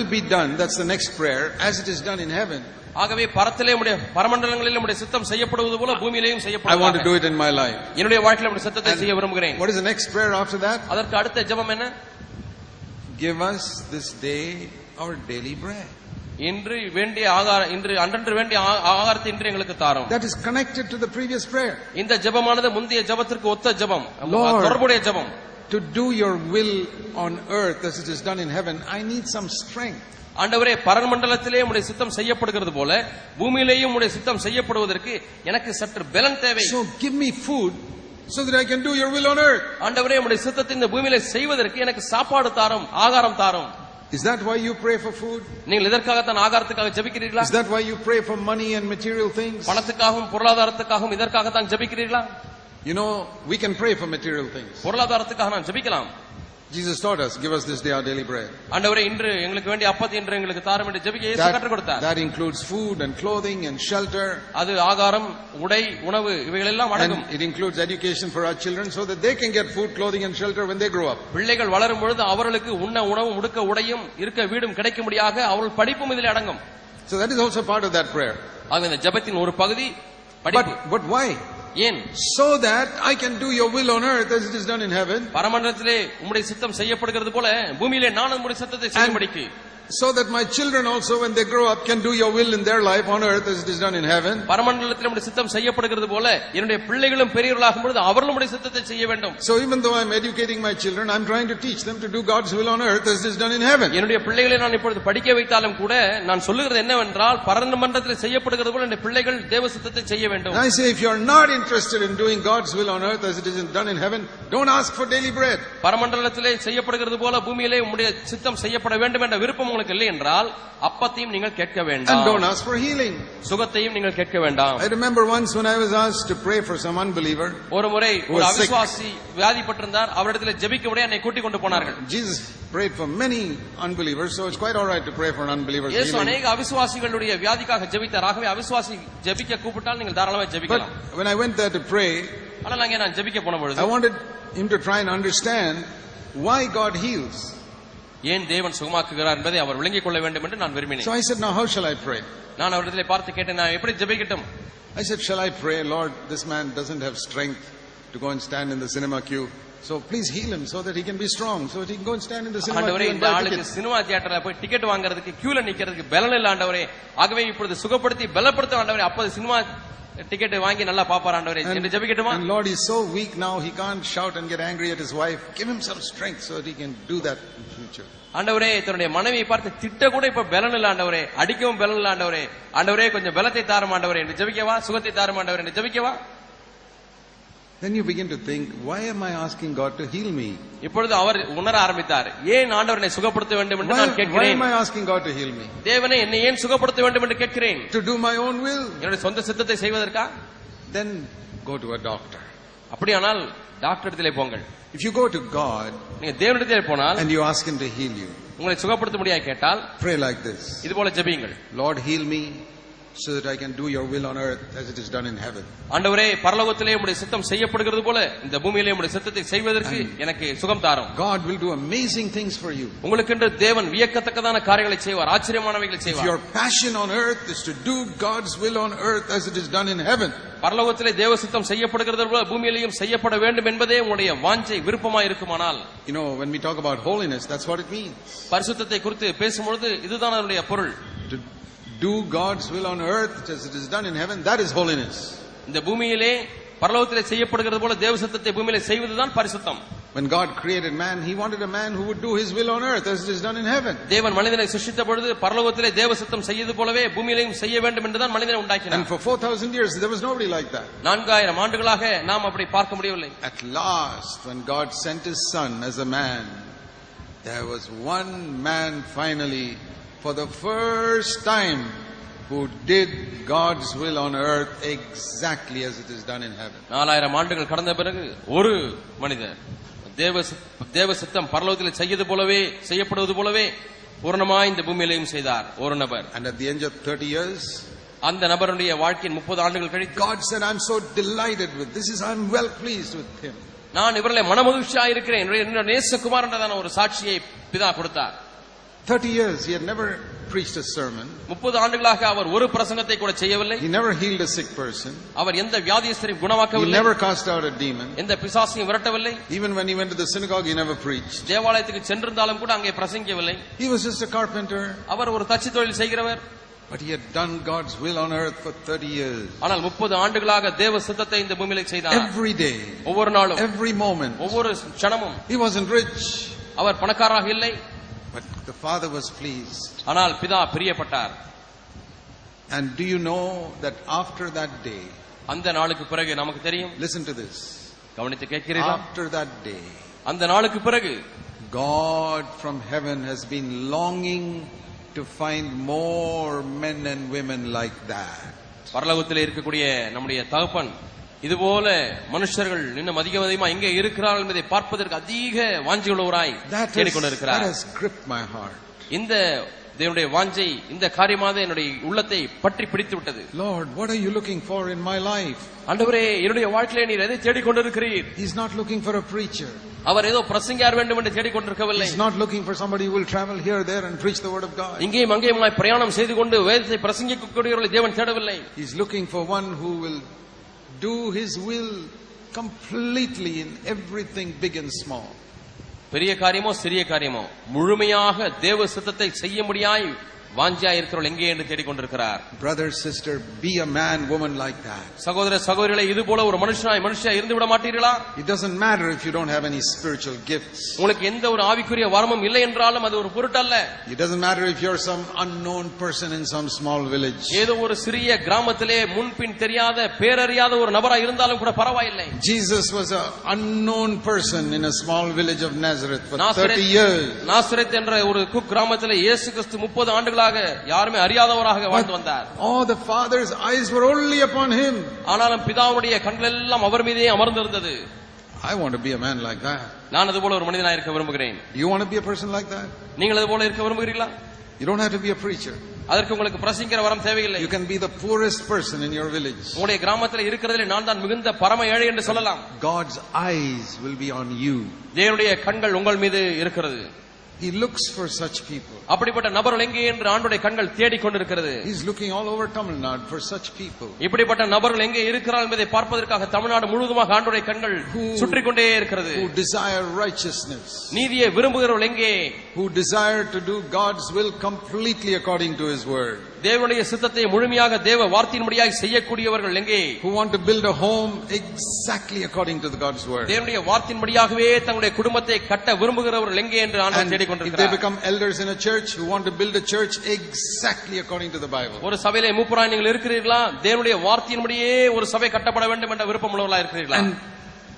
will be done, that's the next prayer, as it is done in heaven. ஆகவே பரத்திலே உம்முடைய பரமண்டலங்களில் உம்முடைய சித்தம் செய்யப்படுவது போல பூமியிலேயும் செய்யப்படும். I want to do it in my life. என்னுடைய வாழ்க்கையில உம்முடைய சித்தத்தை செய்ய விரும்புகிறேன். What is the next prayer after that? அதற்கு அடுத்த ஜெபம் என்ன? Give us this day our daily bread. இன்று வேண்டிய ஆகாரம், இன்று அன்றன்று வேண்டிய ஆகாரத்தை இன்று எங்களுக்கு தாரும். That is connected to the previous prayer. இந்த ஜெபமானது முந்தைய ஜெபத்திற்கு ஒத்த ஜெபம், தொடர்புடைய ஜெபம். To do your will on earth as it is done in heaven, I need some strength. ஆண்டவரே, பரமண்டலத்திலே உம்முடைய சித்தம் செய்யப்படுகிறது போல பூமியிலேயும் உம்முடைய சித்தம் செய்யப்படுவதற்கு எனக்கு சற்று பலன் தேவை. So give me food so that I can do your will on earth. ஆண்டவரே, உம்முடைய சித்தத்தை இந்த பூமியிலே செய்வதற்கு எனக்கு சாப்பாடு தாரும், ஆகாரம் தாரும். Is that why you pray for food? நீங்கள் இதற்காக தான் ஆகாரத்துக்காக ஜெபிக்கிறீர்களா? Is that why you pray for money and material things? பணத்துக்காகவும் பொருளாதாரத்துக்காகவும் இதற்காக தான் ஜெபிக்கிறீர்களா? You know, we can pray for material things. பொருளாதாரத்துக்காக நான் ஜெபிக்கலாம். Jesus taught us, give us this day our daily bread. ஆண்டவரே, இன்று எங்களுக்கு வேண்டிய அப்பத்தை இன்று எங்களுக்கு தாரும் என்று ஜெபிக்க இயேசு கற்றுக் கொடுத்தார். That includes food and clothing and shelter. அது ஆகாரம், உடை, உணவு இவைகள் எல்லாம் அடங்கும். And it includes education for our children so that they can get food, clothing and shelter when they grow up. பிள்ளைகள் வளரும் பொழுது அவர்களுக்கு உண்ண உணவும் உடுக்க உடையும் இருக்க வீடும் கிடைக்கும்படியாக அவர்கள் படிப்பும் இதில் அடங்கும். So that is also part of that prayer. ஆக இந்த ஜெபத்தின் ஒரு பகுதி படிப்பு. But why? ஏன்? So that I can do your will on earth as it is done in heaven. பரமண்டலத்திலே உம்முடைய சித்தம் செய்யப்படுகிறது போல பூமியிலே நான் உம்முடைய சித்தத்தை செய்யும்படிக்கு. So that my children also when they grow up can do your will in their life on earth as it is done in heaven. பரமண்டலத்திலே உம்முடைய சித்தம் செய்யப்படுகிறது போல என்னுடைய பிள்ளைகளும் பெரியவர்களாகும் பொழுது அவர்களும் உம்முடைய சித்தத்தை செய்ய வேண்டும். So even though I am educating my children, I am trying to teach them to do God's will on earth as it is done in heaven. என்னுடைய பிள்ளைகளை நான் இப்பொழுது படிக்க வைத்தாலும் கூட நான் சொல்லுகிறது என்னவென்றால் பரமண்டலத்திலே செய்யப்படுகிறது போல என்னுடைய பிள்ளைகள் தேவ சித்தத்தை செய்ய வேண்டும். I say if you are not interested in doing God's will on earth as it is done in heaven, don't ask for daily bread. பரமண்டலத்திலே செய்யப்படுகிறது போல பூமியிலே உம்முடைய சித்தம் செய்யப்பட வேண்டும் என்ற விருப்பம் உங்களுக்கு இல்லை என்றால் அப்பத்தையும் நீங்கள் கேட்க வேண்டாம். And don't ask for healing. சுகத்தையும் நீங்கள் கேட்க வேண்டாம். I remember once when I was asked to pray for some unbeliever. ஒரு முறை ஒரு அவிசுவாசி வியாதிப்பட்டிருந்தார். அவரிடத்தில் ஜெபிக்கும்படி என்னை கூட்டிக் கொண்டு போனார்கள். Jesus prayed for many unbelievers, so it's quite all right to pray for an unbeliever's healing. இயேசு अनेक அவிசுவாசிகளுடைய வியாதிக்காக ஜெபித்தார். ஆகவே அவிசுவாசி ஜெபிக்க கூப்பிட்டால் நீங்கள் தாராளமாக ஜெபிக்கலாம். But when I went there to pray, ஆனால் அங்கே நான் ஜெபிக்க போன பொழுது I wanted him to try and understand why God heals. ஏன் தேவன் சுகமாக்குகிறார் என்பதை அவர் விளங்கிக் கொள்ள வேண்டும் என்று நான் விரும்பினேன். So I said, now how shall I pray? நான் அவரிடத்திலே பார்த்து கேட்டேன், நான் எப்படி ஜெபிக்கட்டும்? I said, shall I pray, Lord, this man doesn't have strength to go and stand in the cinema queue, so please heal him so that he can be strong, so that he can go and stand in the cinema queue and buy tickets. Cinema தியேட்டர்ல போய் ticket வாங்குறதுக்கு கியூல நிக்கிறதுக்கு பலன் இல்ல ஆண்டவரே. ஆகவே இப்பொழுது சுகப்படுத்தி பலப்படுத்த ஆண்டவரே. அப்போது சினிமா டிக்கெட் வாங்கி நல்லா பாப்பார் ஆண்டவரே என்று ஜெபிக்கட்டுமா? And Lord, he is so weak now, he can't shout and get angry at his wife. Give him some strength so that he can do that in future. ஆண்டவரே, தன்னுடைய மனைவியை பார்த்து திட்ட கூட இப்ப பலன் இல்ல ஆண்டவரே, அடிக்கவும் பலன் இல்ல ஆண்டவரே. ஆண்டவரே, கொஞ்சம் பலத்தை தாரும் ஆண்டவரே என்று ஜெபிக்கவா? சுகத்தை தாரும் ஆண்டவரே என்று ஜெபிக்கவா? Then you begin to think, why am I asking God to heal me? இப்பொழுது அவர் உணர ஆரம்பித்தார், ஏன் ஆண்டவரை சுகப்படுத்த வேண்டும் என்று நான் கேட்கிறேன். Why am I asking God to heal me? தேவனே, என்னை ஏன் சுகப்படுத்த வேண்டும் என்று கேட்கிறேன். To do my own will? என்னுடைய சொந்த சித்தத்தை செய்வதற்கா? Then go to a doctor. அப்படியானால் டாக்டர் இடத்திலே போங்கள். If you go to God நீங்க தேவனிடத்திலே போனால் and you ask him to heal you, உங்களை சுகப்படுத்த முடியாது கேட்டால் pray like this. இது போல ஜெபியுங்கள். Lord, heal me so that I can do your will on earth as it is done in heaven. ஆண்டவரே, பரலோகத்திலே உம்முடைய சித்தம் செய்யப்படுகிறது போல இந்த பூமியிலே உம்முடைய சித்தத்தை செய்வதற்கு எனக்கு சுகம் தாரும். God will do amazing things for you. உங்களுக்கென்று தேவன் வியக்கத்தக்கதான காரியங்களை செய்வார், ஆச்சரியமானவைகளை செய்வார். Your passion on earth is to do God's will on earth as it is done in heaven. பரலோகத்திலே தேவ சித்தம் செய்யப்படுகிறது போல பூமியிலேயும் செய்யப்பட வேண்டும் என்பதே உங்களுடைய வாஞ்சை விருப்பமாய் இருக்குமானால், you know, when we talk about holiness, that's what it means. பரிசுத்தத்தை குறித்து பேசும்பொழுது இதுதான் அதனுடைய பொருள். To do God's will on earth as it is done in heaven, that is holiness. இந்த பூமியிலே பரலோகத்திலே செய்யப்படுகிறது போல தேவ சித்தத்தை பூமியிலே செய்வதுதான் பரிசுத்தம். When God created man, he wanted a man who would do his will on earth as it is done in heaven. தேவன் மனிதனை சிருஷ்டித்த பொழுது பரலோகத்திலே தேவ சித்தம் செய்யது போலவே பூமியிலேயும் செய்ய வேண்டும் என்றுதான் மனிதனை உண்டாக்கினார். And for 4000 years there was nobody like that. 4000 ஆண்டுகளாக நாம் அப்படி பார்க்க முடியவில்லை. At last, when God sent his son as a man, there was one man finally, for the first time, who did God's will on earth exactly as it is done in heaven. 4000 ஆண்டுகள் கடந்த பிறகு ஒரு மனிதர் தேவ சித்தம் பரலோகத்தில் செய்யது போலவே செய்யப்படுவது போலவே பூரணமாய் இந்த பூமியிலேயும் செய்தார் ஒரு நபர். And at the end of 30 years, அந்த நபருடைய வாழ்க்கையின் 30 ஆண்டுகள் கழித்து God said, I'm so delighted with this, I'm well pleased with him. நான் இவர்களை மனமகிழ்ச்சியா இருக்கிறேன், என்னுடைய நேசகுமார் என்றதான ஒரு சாட்சியை பிதா கொடுத்தார். 30 years he had never preached a sermon. 30 ஆண்டுகளாக அவர் ஒரு பிரசங்கத்தை கூட செய்யவில்லை. He never healed a sick person. அவர் எந்த வியாதியஸ்தரையும் He குணமாக்கவில்லை. never cast out a demon. எந்த பிசாசையும் விரட்டவில்லை. Even when he went to the synagogue, he never preached. தேவாலயத்துக்கு சென்றிருந்தாலும் கூட அங்கே பிரசங்கிக்கவில்லை. He was just a carpenter. அவர் ஒரு தச்சு தொழில் செய்கிறவர். But he had done God's will on earth for 30 years. ஆனால் 30 ஆண்டுகளாக தேவ சித்தத்தை இந்த பூமியிலே செய்தார். Every day, ஒவ்வொரு நாளும், every moment. ஒவ்வொரு க்ஷணமும். He wasn't rich. அவர் பணக்காரராக இல்லை. But the Father was pleased. ஆனால் பிதா பிரியப்பட்டார். And do you know that after that day, அந்த நாளுக்கு பிறகு நமக்கு தெரியும். listen to this. கவனித்து கேட்கிறீர்களா? After that day, அந்த நாளுக்கு பிறகு God from heaven has been longing to find more men and women like that. பரலோகத்தில் இருக்கக்கூடிய நம்முடைய தகப்பன் இதுபோல மனுஷர்கள் இன்னும் அதிகமா எங்கே இருக்கிறார்கள் என்பதை பார்ப்பதற்கு அதிக வாஞ்சையுள்ளவராய் தேடிக்கொண்டிருக்கிறார். That has gripped my heart. இந்த தேவனுடைய வாஞ்சை, இந்த காரியமாக என்னுடைய உள்ளத்தை பற்றி பிடித்து விட்டது. Lord, what are you looking for in my life? ஆண்டவரே, என்னுடைய வாழ்க்கையிலே நீர் எதை தேடிக்கொண்டிருக்கிறீர்? He's not looking for a preacher. அவர் ஏதோ பிரசங்கியார் வேண்டும் என்று தேடிக்கொண்டிருக்கவில்லை. He's not looking for somebody who will travel here, there and preach the word of God. இங்கேயும் அங்கேயுமாய் பிரயாணம் செய்து கொண்டு வேதத்தை பிரசங்கிக்கக்கூடியவர்களை தேவன் தேடவில்லை. He's looking for one who will do his will completely in everything big and small. பெரிய காரியமோ சிறிய காரியமோ முழுமையாக தேவ சித்தத்தை செய்ய முடியாய் வாஞ்சியா இருக்கிறவர்கள் எங்கே என்று தேடிக்கொண்டிருக்கிறார். Brother, sister, be a man, woman like that. சகோதர சகோதரிகளே, இது போல ஒரு மனுஷியா இருந்து விட மாட்டீர்களா? It doesn't matter if you don't have any spiritual gifts. உங்களுக்கு எந்த ஒரு ஆவிக்குரிய வரமும் இல்லை என்றாலும் அது ஒரு பொருட்டல்ல. It doesn't matter if you're some unknown person in some small village. ஏதோ ஒரு சிறிய கிராமத்திலே முன்பின் தெரியாத பேரறியாத ஒரு நபரா இருந்தாலும் கூட பரவாயில்லை. Jesus was an unknown person in a small village of Nazareth for 30 years. Nazareth என்ற ஒரு குக்கிராமத்திலே இயேசு கிறிஸ்து 30 ஆண்டுகளாக யாருமே அறியாதவராக வாழ்ந்து வந்தார். All the Father's eyes were only upon him. ஆனாலும் பிதாவுடைய கண்கள் எல்லாம் அவர் மீதே அமர்ந்திருந்தது. I want to be a man like that. நான் அது போல ஒரு மனிதனாக இருக்க விரும்புகிறேன். Do you want to be a person like that? நீங்கள் அது போல இருக்க விரும்புகிறீர்களா? You don't have to be a preacher. அதற்கு உங்களுக்கு பிரசங்கிக்கிற வரம் தேவையில்லை. You can be the poorest person in your village. உங்களுடைய கிராமத்தில் இருக்கிறதிலே நான் தான் மிகுந்த பரம ஏழை என்று சொல்லலாம். God's eyes will be on you. தேவனுடைய கண்கள் உங்கள் மீது இருக்கிறது. He looks for such people. அப்படிப்பட்ட நபர்கள் எங்கே என்று ஆண்டவருடைய கண்கள் தேடிக் கொண்டிருக்கிறது. He's looking all over Tamil Nadu for such people. இப்படிப்பட்ட நபர்கள் எங்கே இருக்கிறார்கள் என்பதை பார்ப்பதற்காக தமிழ்நாடு முழுவதுமாக ஆண்டவருடைய கண்கள் சுற்றிக் கொண்டே இருக்கிறது. Who desire righteousness. நீதியை விரும்புகிறவர்கள் எங்கே? Who desire to do God's will completely according to His word. தேவனுடைய சித்தத்தை முழுமையாக தேவ வார்த்தையின்படியாய் செய்யக்கூடியவர்கள் எங்கே? Who want to build a home exactly according to God's word. தேவனுடைய வார்த்தையின்படியாகவே தங்களுடைய குடும்பத்தை கட்ட விரும்புகிறவர்கள் எங்கே என்று ஆண்டவர் தேடிக் If they become elders in a church who want to build a church exactly according to the Bible. ஒரு சபையிலே மூப்பராய் நீங்கள் இருக்கிறீர்களா? தேவனுடைய வார்த்தையின்படியே ஒரு சபை கட்டப்பட வேண்டும் என்ற விருப்பம் உள்ளவர்களாக இருக்கிறீர்களா? And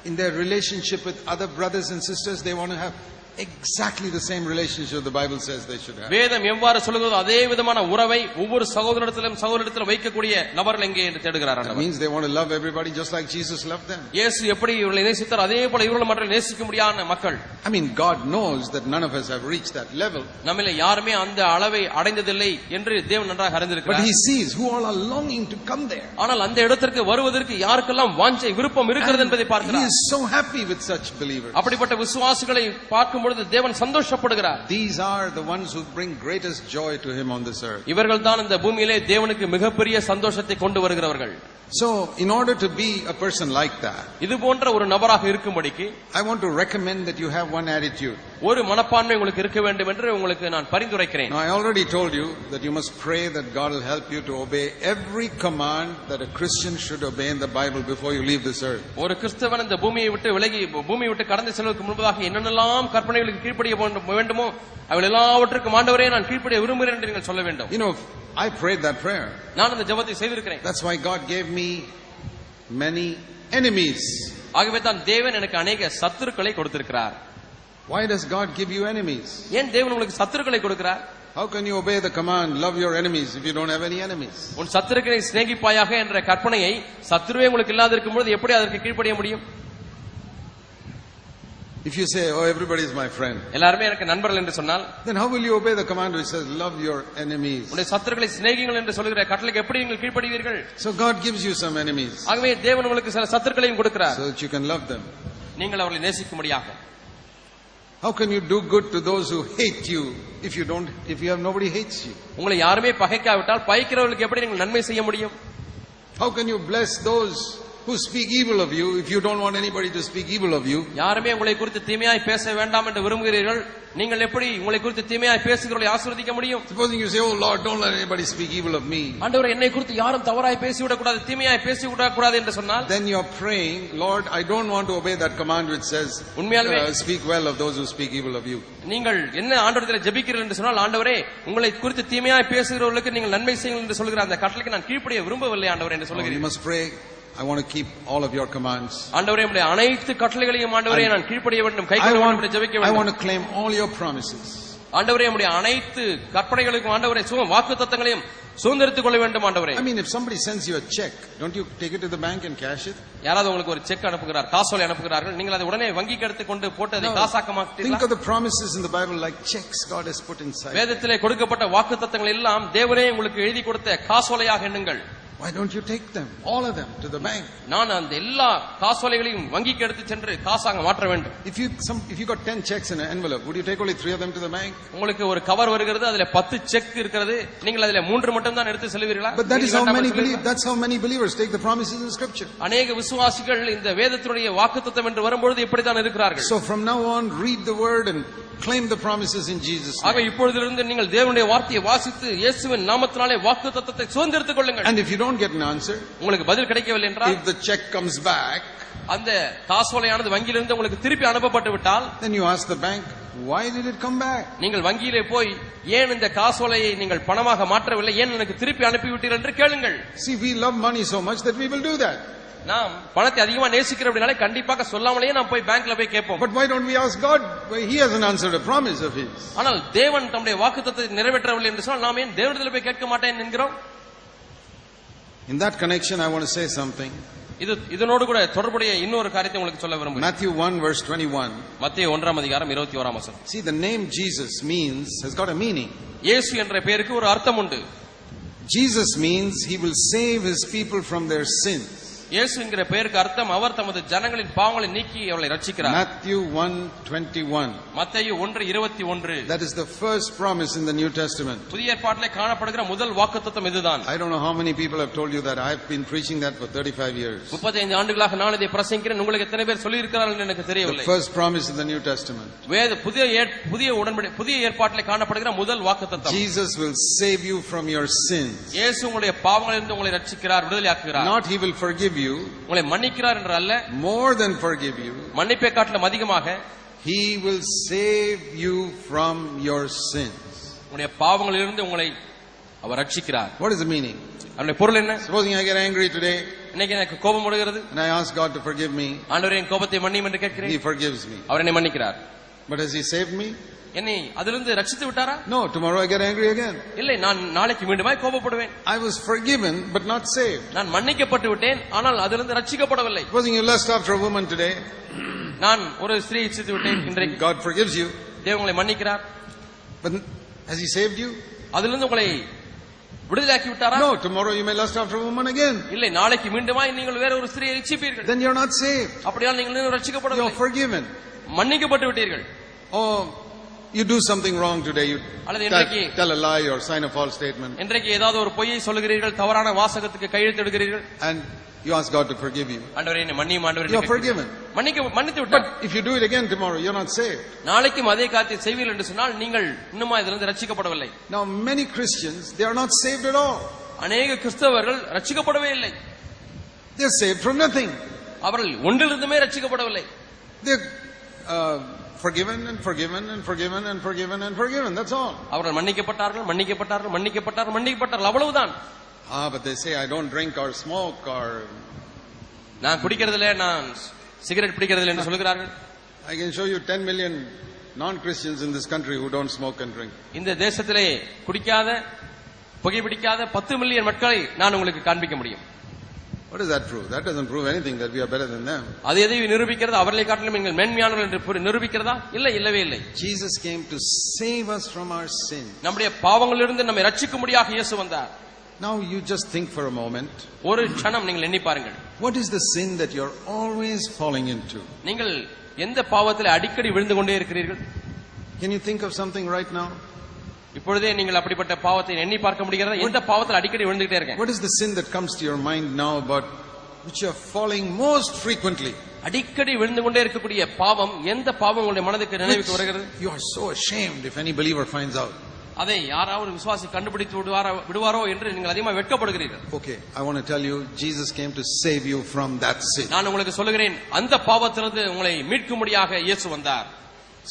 in their relationship with other brothers and sisters, they want to have exactly the same relationship the Bible says they should have. வேதம் எவ்வாறு சொல்லுகிறதோ அதே விதமான உறவை ஒவ்வொரு சகோதரத்திலும் வைக்கக்கூடிய நபர்கள் எங்கே என்று தேடுகிறார் That means they want to love everybody just like Jesus loved them. இயேசு எப்படி இவர்களை நேசித்தார் அதே போல இவர்கள் மற்ற நேசிக்க முடியாத மக்கள். I mean, God knows that none of us have reached that level. நம்மிலே யாருமே அந்த அளவை அடைந்ததில்லை என்று தேவன் நன்றாக அறிந்திருக்கிறார். But He sees who all are longing to come there. ஆனால் அந்த இடத்திற்கு வருவதற்கு யாருக்கெல்லாம் வாஞ்சை விருப்பம் இருக்கிறது என்பதை பார்க்கிறார். He is so happy with such believers. அப்படிப்பட்ட விசுவாசிகளை பார்க்கும் பொழுது தேவன் சந்தோஷப்படுகிறார். These are the ones who bring greatest joy to Him on this earth. இவர்கள் தான் இந்த பூமியிலே தேவனுக்கு மிகப்பெரிய சந்தோஷத்தை கொண்டு வருகிறவர்கள். So, in order to be a person like that, இது போன்ற ஒரு நபராக இருக்கும்படிக்கு I want to recommend that you have one attitude. ஒரு மனப்பான்மை உங்களுக்கு இருக்க வேண்டும் என்று உங்களுக்கு நான் பரிந்துரைக்கிறேன். Now, I already told you that you must pray that God will help you to obey every command that a Christian should obey in the Bible before you leave this earth. ஒரு கிறிஸ்தவன் இந்த பூமியை விட்டு கடந்து செல்வதற்கு முன்பதாக என்னென்னலாம் கற்பனைகளுக்கு கீழ்ப்படிய வேண்டுமோ அவள் எல்லாவற்றுக்கும் ஆண்டவரே நான் கீழ்ப்படிய விரும்புகிறேன் என்று நீங்கள் சொல்ல வேண்டும். You know, I prayed that prayer. நான் அந்த ஜெபத்தை செய்திருக்கிறேன். That's why God gave me many enemies. ஆகவே தான் தேவன் எனக்கு अनेक சத்துருக்களை கொடுத்திருக்கிறார். Why does God give you enemies? ஏன் தேவன் உங்களுக்கு சத்துருக்களை கொடுக்கிறார்? How can you obey the command love your enemies if you don't have any enemies? உன் சத்துருக்களை சிநேகிப்பாயாக என்ற கற்பனையை சத்துருவே உங்களுக்கு இல்லாத இருக்கும்போது எப்படி அதற்கு கீழ்ப்படிய முடியும்? If you say, oh, everybody is my friend, எல்லாரும் எனக்கு நண்பர்கள் என்று சொன்னால், then how will you obey the command which says love your enemies? உங்களுடைய சத்துருக்களை சிநேகிங்கள் என்று சொல்கிற கட்டளைக்கு எப்படி நீங்கள் கீழ்ப்படிவீர்கள்? So God gives you some enemies ஆகவே தேவன் உங்களுக்கு சில சத்துருக்களையும் கொடுக்கிறார் so that you can love them. நீங்கள் அவர்களை நேசிக்கும்படியாக. How can you do good to those who hate you if you have nobody hates you? உங்களை யாருமே பகைக்காவிட்டால் பகைக்கிறவர்களுக்கு எப்படி நீங்கள் நன்மை செய்ய முடியும்? How can you bless those who speak evil of you if you don't want anybody to speak evil of you? யாருமே உங்களை குறித்து தீமையாய் பேச வேண்டாம் என்று விரும்புகிறீர்கள், நீங்கள் எப்படி உங்களை குறித்து தீமையாய் பேசுகிறவர்களை ஆசீர்வதிக்க முடியும்? Supposing you say, oh Lord, don't let anybody speak evil of me. ஆண்டவரே, என்னை குறித்து யாரும் தவறாய் பேசிவிடக் கூடாது, தீமையாய் பேசிவிடக் கூடாது என்று சொன்னால், then you are praying, Lord, I don't want to obey that command which says speak well of those who speak evil of you. நீங்கள் என்ன ஆண்டவரிடத்தில் ஜெபிக்கிறீர்கள் என்று சொன்னால், ஆண்டவரே, உங்களை குறித்து தீமையாய் பேசுகிறவர்களுக்கு நீங்கள் நன்மை செய்யுங்கள் என்று சொல்கிற அந்த கட்டளைக்கு நான் கீழ்ப்படிய விரும்பவில்லை ஆண்டவரே என்று சொல்கிறீர்கள். You must pray, I want to keep all of your commands. ஆண்டவரே, உம்முடைய அனைத்து கட்டளைகளையும் ஆண்டவரே நான் கீழ்ப்படிய வேண்டும், கைக்கொள்ள வேண்டும் என்று ஜெபிக்க வேண்டும். I want to claim all your promises. ஆண்டவரே, உம்முடைய அனைத்து கற்பனைகளுக்கும் ஆண்டவரே வாக்குத்தத்தங்களையும் சுதந்திரித்துக் கொள்ள வேண்டும் ஆண்டவரே. I mean, if somebody sends you a check, don't you take it to the bank and cash it? யாராவது உங்களுக்கு ஒரு செக் அனுப்புகிறார், காசோலை அனுப்புகிறார்கள், நீங்கள் அதை உடனே வங்கிக்கு எடுத்து கொண்டு போட்டு அதை காசாக்க மாட்டீங்களா? Think of the promises in the Bible like checks God has put inside. வேதத்திலே கொடுக்கப்பட்ட வாக்குத்தத்தங்கள் எல்லாம் தேவனே உங்களுக்கு எழுதி கொடுத்த காசோலையாக எண்ணுங்கள். Why don't you take them, all of them, to the bank? நான் அந்த எல்லா காசோலைகளையும் வங்கிக்கு எடுத்து சென்று காசாக மாற்ற வேண்டும். If you got 10 checks in an envelope, would you take only 3 of them to the bank? உங்களுக்கு ஒரு கவர் வருகிறது, அதுல 10 செக் இருக்கிறது, நீங்கள் அதுல 3 மட்டும் தான் எடுத்து செல்வீர்களா? But that's how many believers take the promises in scripture. அநேக விசுவாசிகள் இந்த வேதத்தினுடைய வாக்குத்தத்தம் என்று வரும்போது இப்படி தான் இருக்கிறார்கள். So from now on, read the word and claim the promises in Jesus' name. ஆக இப்பொழுதிலிருந்து நீங்கள் தேவனுடைய வார்த்தையை வாசித்து இயேசுவின் நாமத்தினாலே வாக்குத்தத்தத்தை சுதந்திரித்துக் கொள்ளுங்கள். And if you don't get an answer, உங்களுக்கு பதில் கிடைக்கவில்லை என்றால், if the check comes back, அந்த காசோலையானது வங்கியிலிருந்து உங்களுக்கு திருப்பி அனுப்பப்பட்டு விட்டால், then you ask the bank, why did it come back? நீங்கள் வங்கியிலே போய் ஏன் இந்த காசோலையை நீங்கள் பணமாக மாற்றவில்லை, ஏன் எனக்கு திருப்பி அனுப்பிவிட்டீர்கள் என்று கேளுங்கள். See, we love money so much that we will do that. நாம் பணத்தை அதிகமா நேசிக்கிற அப்படினாலே கண்டிப்பாக சொல்லாமலேயே நாம் போய் பேங்க்ல போய் கேட்போம். But why don't we ask God? He hasn't answered a promise of his. ஆனால் தேவன் தம்முடைய வாக்குத்தத்தத்தை நிறைவேற்றவில்லை என்று சொன்னால் நாம் ஏன் தேவனிடத்தில் போய் கேட்க மாட்டேன் என்கிறோம்? In that connection, I want to say something. இதனோடு கூட தொடர்புடைய இன்னொரு காரியத்தை உங்களுக்கு சொல்ல விரும்புகிறேன். Matthew 1 verse 21. மத்தேயு 1 அதிகாரம் 21 வசனம். See, the name Jesus has got a meaning. இயேசு என்ற பெயருக்கு ஒரு அர்த்தம் உண்டு. Jesus means he will save his people from their sins. இயேசு என்கிற பெயருக்கு அர்த்தம் அவர் தமது ஜனங்களின் பாவங்களை நீக்கி அவர்களை ரட்சிக்கிறார். Matthew 1:21. மத்தேயு 1:21. That is the first promise in the New Testament. புதிய ஏற்பாட்டிலே காணப்படுகிற முதல் வாக்குத்தத்தம் இதுதான். I don't know how many people have told you that. I have been preaching that for 35 years. 35 ஆண்டுகளாக நான் இதை பிரசங்கிக்கிறேன். உங்களுக்கு எத்தனை பேர் சொல்லி இருக்கிறார்கள் என்று எனக்கு தெரியவில்லை. The first promise in the New Testament. புதிய ஏற்பாட்டிலே காணப்படுகிற முதல் வாக்குத்தத்தம். Jesus will save you from your sins. இயேசு உங்களுடைய பாவங்களிலிருந்து உங்களை ரட்சிக்கிறார், விடுதலையாக்குகிறார். Not he will forgive you. உங்களை மன்னிக்கிறார் என்று அல்ல, more than forgive you, மன்னிப்பை காட்டிலும் அதிகமாக he will save you from your sins. உங்களுடைய பாவங்களிலிருந்து உங்களை அவர் ரட்சிக்கிறார். What is the meaning? அதனுடைய பொருள் என்ன? Supposing I get angry today, இன்னைக்கு எனக்கு கோபம் வருகிறது, and I ask God to forgive me, ஆண்டவரே என் கோபத்தை மன்னியும் என்று கேட்கிறேன். he forgives me. அவர் என்னை மன்னிக்கிறார். But has he saved me? என்னை அதிலிருந்து ரட்சித்து விட்டாரா? No, tomorrow I get angry again. இல்லை, நான் நாளைக்கு மீண்டுமாய் கோபப்படுவேன். I was forgiven but not saved. நான் மன்னிக்கப்பட்டு விட்டேன், ஆனால் அதிலிருந்து ரட்சிக்கப்படவில்லை. Supposing you lust after a woman today, நான் ஒரு ஸ்திரீயை இச்சித்து விட்டேன், இன்றைக்கு God forgives you. தேவன் உங்களை மன்னிக்கிறார். But has he saved you? அதிலிருந்து உங்களை விடுதலையாக்கி விட்டாரா? No, tomorrow you may lust after a woman again. இல்லை, நாளைக்கு மீண்டுமாய் நீங்கள் வேற ஒரு ஸ்திரீயை இச்சிப்பீர்கள். Then you're not saved. அப்படியால் நீங்கள் இன்னும் ரட்சிக்கப்படவில்லை. You're forgiven. மன்னிக்கப்பட்டு விட்டீர்கள். Oh, you do something wrong today, you tell a lie or sign a false statement, இன்றைக்கு ஏதாவது ஒரு பொய்யை சொல்லுகிறீர்கள், தவறான வாசகத்துக்கு கையெழுத்திடுகிறீர்கள், and you ask God to forgive you. ஆண்டவரே என்னை மன்னியும் ஆண்டவரே, you're forgiven. மன்னித்து விட்டார். But if you do it again tomorrow, you're not saved. நாளைக்கும் அதே காரியத்தை செய்வீர்கள் என்று சொன்னால் நீங்கள் இன்னுமா இதிலிருந்து ரட்சிக்கப்படவில்லை. Now many Christians, they are not saved at all. அநேக கிறிஸ்தவர்கள் ரட்சிக்கப்படவே இல்லை. They're saved from nothing. அவர்கள் ஒன்றிலிருந்துமே ரட்சிக்கப்படவில்லை. They're forgiven and forgiven and forgiven and forgiven and forgiven. That's all. அவர்கள் மன்னிக்கப்பட்டார்கள், அவ்வளவுதான். But they say I don't drink or smoke or நான் குடிக்கிறதில்லை, நான் cigarette பிடிக்கிறதில்லை என்று சொல்கிறார்கள். I can show you 10 million non-Christians in this country who don't smoke and drink. இந்த தேசத்திலே குடிக்காத, புகைப்பிடிக்காத 10 million மக்களை நான் உங்களுக்கு காண்பிக்க முடியும். What does that prove? That doesn't prove anything that we are better than them. அது எதை நிரூபிக்கிறது? அவர்களை காட்டிலும் நீங்கள் மேன்மையானவர்கள் என்று நிரூபிக்கிறதா? இல்லவே இல்லை. Jesus came to save us from our sins. நம்முடைய பாவங்களிலிருந்து நம்மை ரட்சிக்கும்படியாக இயேசு வந்தார். Now you just think for a moment. ஒரு க்ஷணம் நீங்கள் எண்ணி பாருங்கள். What is the sin that you're always falling into? நீங்கள் எந்த பாவத்தில் அடிக்கடி விழுந்து கொண்டே இருக்கிறீர்கள்? Can you think of something right now? இப்பொழுதே நீங்கள் அப்படிப்பட்ட பாவத்தை எண்ணி பார்க்க முடிகிறதா? எந்த பாவத்தில் அடிக்கடி விழுந்துட்டே இருக்கேன்? What is the sin that comes to your mind now about which you're falling most frequently? அடிக்கடி விழுந்து கொண்டே இருக்கக்கூடிய பாவம் எந்த பாவம் உங்களுடைய மனதுக்கு நினைவுக்கு வருகிறது? You are so ashamed if any believer finds out. அதை யாராவது விசுவாசி கண்டுபிடித்து விடுவாரோ என்று நீங்கள் அதிகமாக வெட்கப்படுகிறீர்கள். Okay, I want to tell you, Jesus came to save you from that sin. நான் உங்களுக்கு சொல்லுகிறேன், அந்த பாவத்திலிருந்து உங்களை மீட்கும்படியாக இயேசு வந்தார்.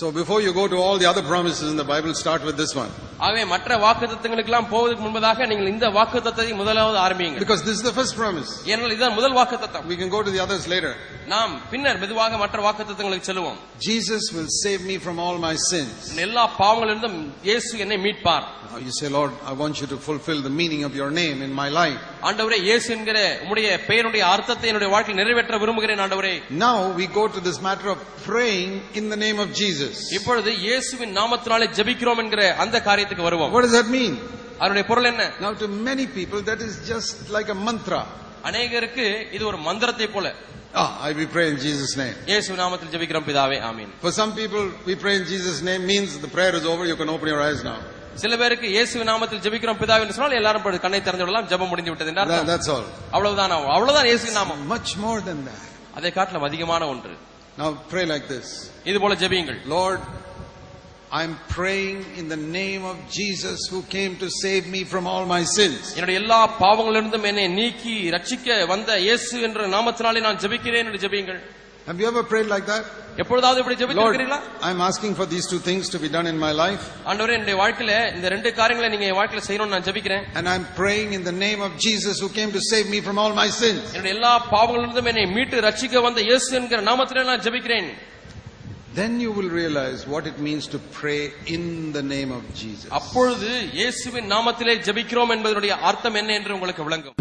So before you go to all the other promises in the Bible, start with this one. ஆகவே மற்ற வாக்குத்தத்தங்களுக்கெல்லாம் போவதற்கு முன்பதாக நீங்கள் இந்த வாக்குத்தத்தத்தை முதலாவது ஆரம்பியுங்கள். Because this is the first promise. ஏனென்றால் இதுதான் முதல் வாக்குத்தத்தம். We can go to the others later. நாம் பின்னர் மெதுவாக மற்ற வாக்குத்தத்தங்களுக்கு செல்வோம். Jesus will save me from all my sins. எல்லா பாவங்களிலிருந்தும் இயேசு என்னை மீட்பார். Now you say, Lord, I want you to fulfill the meaning of your name in my life. ஆண்டவரே, இயேசு என்கிற உம்முடைய பெயருடைய அர்த்தத்தை என்னுடைய வாழ்க்கையில் நிறைவேற்ற விரும்புகிறேன் ஆண்டவரே. Now we go to this matter of praying in the name of Jesus. இப்பொழுது இயேசுவின் நாமத்தினாலே ஜெபிக்கிறோம் என்கிற அந்த காரியத்துக்கு வருவோம். What does that mean? அதனுடைய பொருள் என்ன? Now to many people that is just like a mantra. அநேகருக்கு இது ஒரு மந்திரத்தை போல. We pray in Jesus' name. இயேசு நாமத்தில் ஜெபிக்கிறோம் பிதாவே, ஆமென். For some people, we pray in Jesus' name means the prayer is over, you can open your eyes now. சில பேருக்கு இயேசு நாமத்தில் ஜெபிக்கிறோம் பிதாவே என்று சொன்னால் எல்லாரும் கண்ணை திறந்து விடலாம், ஜெபம் முடிந்து விட்டது என்று அர்த்தம். That's all. அவ்வளவுதான் இயேசு நாமம். Much more than that. அதை காட்டிலும் அதிகமான ஒன்று. Now pray like this. இது போல ஜெபியுங்கள். Lord, I'm praying in the name of Jesus who came to save me from all my sins. என்னுடைய எல்லா பாவங்களிலிருந்தும் என்னை நீக்கி ரட்சிக்க வந்த இயேசு என்ற நாமத்தினாலே நான் ஜெபிக்கிறேன் என்று ஜெபியுங்கள். Have you ever prayed like that? எப்பொழுதாவது இப்படி Lord, ஜெபித்திருக்கிறீர்களா? I'm asking for these two things to be done in my life. ஆண்டவரே, என்னுடைய வாழ்க்கையில இந்த ரெண்டு காரியங்களை நீங்க என் வாழ்க்கையில செய்யணும்னு நான் ஜெபிக்கிறேன். And I'm praying in the name of Jesus who came to save me from all my sins. என்னுடைய எல்லா பாவங்களிலிருந்தும் என்னை மீட்டு ரட்சிக்க வந்த இயேசு என்கிற நாமத்திலே நான் ஜெபிக்கிறேன். Then you will realize what it means to pray in the name of Jesus. அப்பொழுது இயேசுவின் நாமத்திலே ஜெபிக்கிறோம் என்பதனுடைய அர்த்தம் என்ன என்று உங்களுக்கு விளங்கும்.